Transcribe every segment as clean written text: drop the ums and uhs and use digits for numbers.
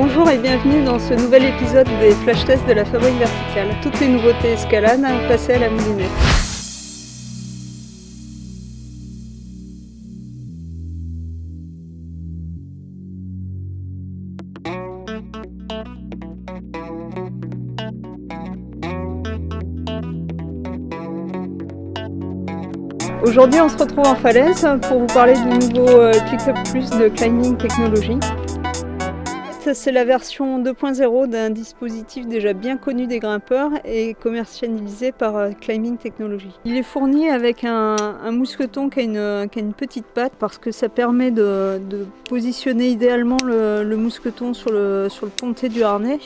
Bonjour et bienvenue dans ce nouvel épisode des flash tests de la Fabrique Verticale. Toutes les nouveautés Escalade passées à la moulinette. Aujourd'hui, on se retrouve en falaise pour vous parler du nouveau ClickUp Plus de Climbing Technology. C'est la version 2.0 d'un dispositif déjà bien connu des grimpeurs et commercialisé par Climbing Technology. Il est fourni avec un mousqueton qui a une petite patte parce que ça permet de positionner idéalement le mousqueton sur le ponté du harnais.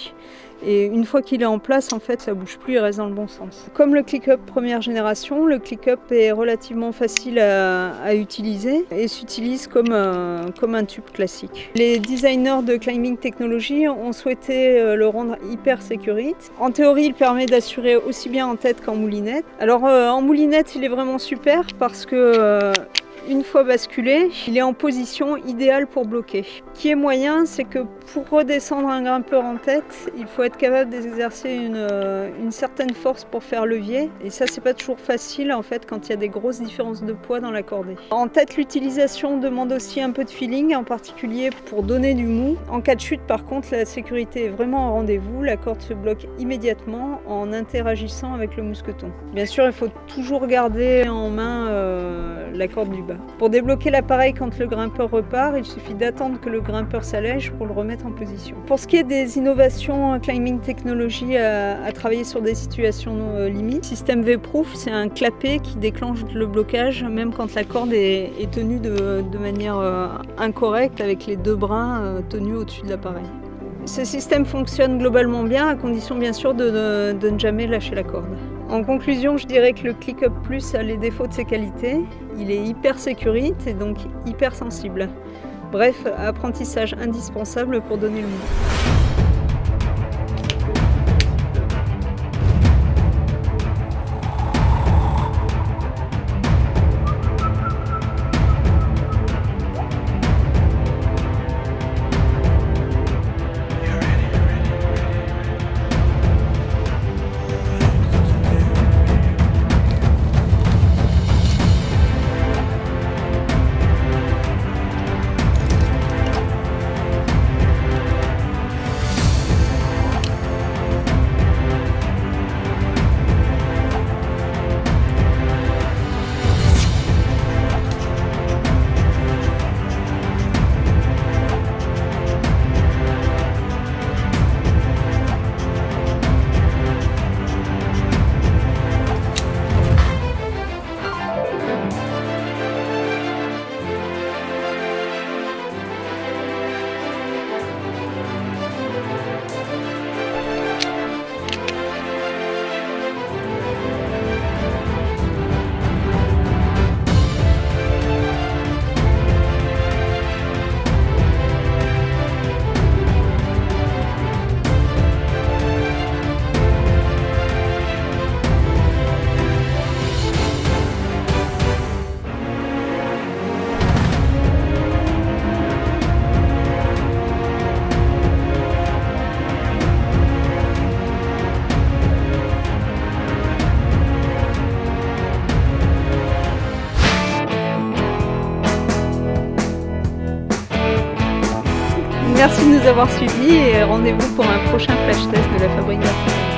Et une fois qu'il est en place, en fait, ça ne bouge plus, il reste dans le bon sens. Comme le ClickUp première génération, le ClickUp est relativement facile à utiliser et s'utilise comme un tube classique. Les designers de Climbing Technology ont souhaité le rendre hyper sécurite. En théorie, il permet d'assurer aussi bien en tête qu'en moulinette. Alors en moulinette, il est vraiment super parce que une fois basculé, il est en position idéale pour bloquer. Ce qui est moyen, c'est que pour redescendre un grimpeur en tête, il faut être capable d'exercer une certaine force pour faire levier. Et ça, c'est pas toujours facile en fait quand il y a des grosses différences de poids dans la cordée. En tête, l'utilisation demande aussi un peu de feeling, en particulier pour donner du mou. En cas de chute, par contre, la sécurité est vraiment au rendez-vous. La corde se bloque immédiatement en interagissant avec le mousqueton. Bien sûr, il faut toujours garder en main la corde du bas. Pour débloquer l'appareil quand le grimpeur repart, il suffit d'attendre que le grimpeur s'allège pour le remettre en position. Pour ce qui est des innovations, Climbing Technology a travaillé sur des situations limites. Système V-Proof, c'est un clapet qui déclenche le blocage même quand la corde est tenue de manière incorrecte avec les deux brins tenus au-dessus de l'appareil. Ce système fonctionne globalement bien, à condition bien sûr de ne jamais lâcher la corde. En conclusion, je dirais que le ClickUp Plus a les défauts de ses qualités. Il est hyper sécurite et donc hyper sensible. Bref, apprentissage indispensable pour donner le mot. Merci de nous avoir suivis et rendez-vous pour un prochain flash test de la Fabrique Verticale.